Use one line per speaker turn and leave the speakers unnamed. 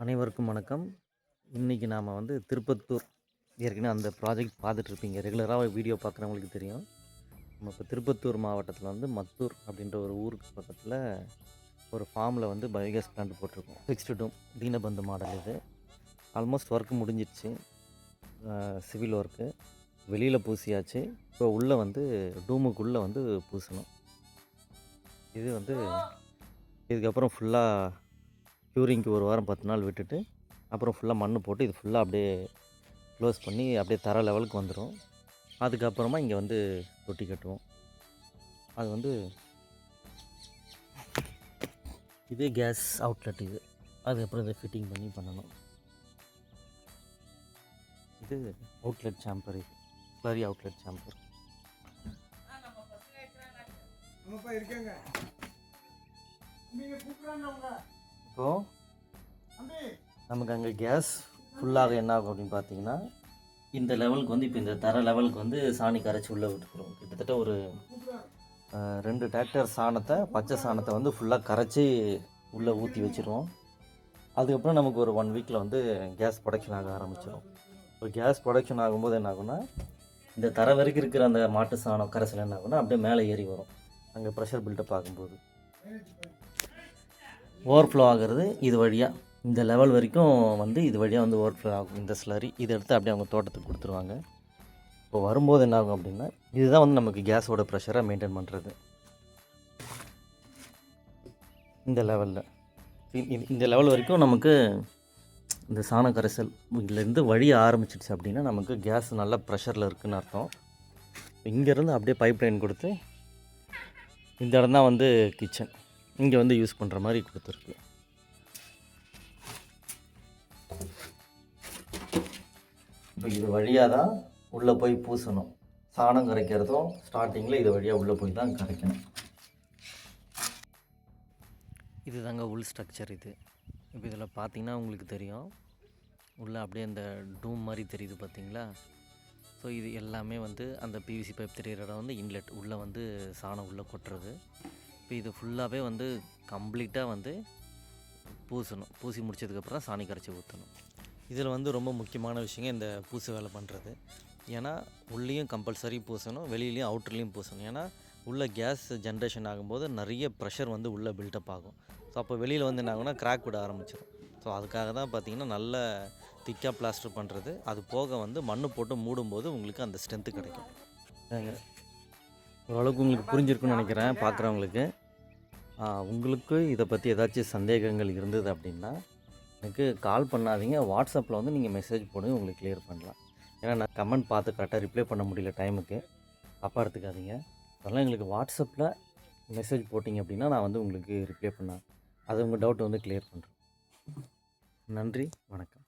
அனைவருக்கும் வணக்கம். இன்றைக்கி நாம் திருப்பத்தூர் ஏற்கனவே அந்த ப்ராஜெக்ட் பார்த்துட்ருப்பீங்க. ரெகுலராக வீடியோ பார்க்குறவங்களுக்கு தெரியும். நம்ம இப்போ திருப்பத்தூர் மாவட்டத்தில் மத்தூர் அப்படின்ற ஒரு ஊருக்கு பக்கத்தில் ஒரு ஃபார்மில் பயோகேஸ் பிளான்ட் போட்டிருக்கோம். ஃபிக்ஸ்டு டூம் தீனபந்து மாடல் இது. ஆல்மோஸ்ட் ஒர்க் முடிஞ்சிடுச்சு. சிவில் ஒர்க்கு வெளியில் பூசியாச்சு. இப்போ உள்ளே டூமுக்குள்ளே பூசணும். இது இதுக்கப்புறம் ஃபுல்லாக க்யூரிங்க்கு ஒரு வாரம் 10 நாள் விட்டுட்டு அப்புறம் ஃபுல்லாக மண் போட்டு இது ஃபுல்லாக அப்படியே க்ளோஸ் பண்ணி அப்படியே தர லெவலுக்கு வந்துடும். அதுக்கப்புறமா இங்கே தொட்டி கட்டுவோம். அது இது கேஸ் அவுட்லெட் இது. அதுக்கப்புறம் இதை ஃபிட்டிங் பண்ணி பண்ணணும். இது அவுட்லெட் சாம்பர். இது ஸ்லரி அவுட்லெட் சாம்பர். இப்போது நமக்கு அங்கே கேஸ் ஃபுல்லாக என்ன ஆகும் அப்படின்னு பார்த்தீங்கன்னா, இந்த லெவலுக்கு இப்போ இந்த தர லெவலுக்கு சாணி கரைச்சி உள்ளே விட்டுக்கிறோம். கிட்டத்தட்ட ஒரு 2 டிராக்டர் சாணத்தை, பச்சை சாணத்தை ஃபுல்லாக கரைச்சி உள்ளே ஊற்றி வச்சுருவோம். அதுக்கப்புறம் நமக்கு ஒரு 1 வீக்கில் கேஸ் ப்ரொடக்ஷன் ஆக ஆரம்பிச்சிடும். இப்போ கேஸ் ப்ரொடக்ஷன் ஆகும்போது என்ன ஆகுனா, இந்த தர வரைக்கும் இருக்கிற அந்த மாட்டு சாணம் கரைசல் என்ன ஆகுனா அப்படியே மேலே ஏறி வரும். அங்கே ப்ரெஷர் பில்டப் ஆகும்போது ஓவர்ஃப்ளோ ஆகிறது இது வழியாக இந்த லெவல் வரைக்கும் இது வழியாக ஓவர்ஃப்ளோ ஆகும். இந்த ஸ்லரி இதை எடுத்து அப்படியே அவங்க தோட்டத்துக்கு கொடுத்துருவாங்க. இப்போ வரும்போது என்ன ஆகும் அப்படின்னா, இதுதான் நமக்கு கேஸோட ப்ரெஷரை மெயின்டைன் பண்ணுறது. இந்த லெவலில் இந்த லெவல் வரைக்கும் நமக்கு இந்த சாண கரைசல் இதுலேருந்து வழிய ஆரம்பிச்சிடுச்சு அப்படின்னா நமக்கு கேஸ் நல்ல ப்ரெஷரில் இருக்குதுன்னு அர்த்தம். இங்கேருந்து அப்படியே பைப் லைன் கொடுத்து இந்த இடம் தான் கிச்சன். இங்கே யூஸ் பண்ணுற மாதிரி கொடுத்துருக்கு. இப்போ இது வழியாக தான் உள்ளே போய் பூசணும். சாணம் கரைக்கிறதும் ஸ்டார்டிங்கில் இது வழியாக உள்ளே போய் தான் கரைக்கணும். இது தாங்க உள் ஸ்ட்ரக்சர். இது இப்போ இதில் பார்த்தீங்கன்னா உங்களுக்கு தெரியும், உள்ளே அப்படியே அந்த டூம் மாதிரி தெரியுது பார்த்தீங்களா. ஸோ இது எல்லாமே அந்த பிவிசி பைப் தெரிகிற இடம் இன்லெட் உள்ளே சாணம் உள்ளே கொட்டுறது. இப்போ இது ஃபுல்லாகவே கம்ப்ளீட்டாக பூசணும். பூசி முடிச்சதுக்கப்புறம் தான் சாணி கரைச்சி ஊற்றணும். இதில் ரொம்ப முக்கியமான விஷயங்க இந்த பூசு வேலை பண்ணுறது. ஏன்னா உள்ளேயும் கம்பல்சரி பூசணும், வெளியிலையும் அவுட்டர்லேயும் பூசணும். ஏன்னா உள்ளே கேஸ் ஜென்ரேஷன் ஆகும்போது நிறைய ப்ரெஷர் உள்ளே பில்டப் ஆகும். ஸோ அப்போ வெளியில் என்ன ஆகுனா கிராக் விட ஆரம்பிச்சிடும். ஸோ அதுக்காக தான் பார்த்திங்கன்னா நல்ல திக்காக பிளாஸ்டர் பண்ணுறது. அது போக மண் போட்டு மூடும்போது உங்களுக்கு அந்த ஸ்ட்ரென்த்து கிடைக்கும். ஓரளவுக்கு உங்களுக்கு புரிஞ்சிருக்குன்னு நினைக்கிறேன் பார்க்குறவங்களுக்கு. உங்களுக்கு இதை பற்றி ஏதாச்சும் சந்தேகங்கள் இருந்தது அப்படின்னா எனக்கு கால் பண்ணாதீங்க. வாட்ஸ்அப்பில் நீங்கள் மெசேஜ் போடுங்க, உங்களுக்கு கிளியர் பண்ணலாம். ஏன்னா நான் கமெண்ட் பார்த்து கரெக்டாக ரிப்ளை பண்ண முடியல டைமுக்கு, தப்பாக எடுத்துக்காதீங்க. அதெல்லாம் எங்களுக்கு வாட்ஸ்அப்பில் மெசேஜ் போட்டிங்க அப்படின்னா நான் உங்களுக்கு ரிப்ளை பண்ணேன். அது உங்கள் டவுட் கிளியர் பண்ணுறேன். நன்றி, வணக்கம்.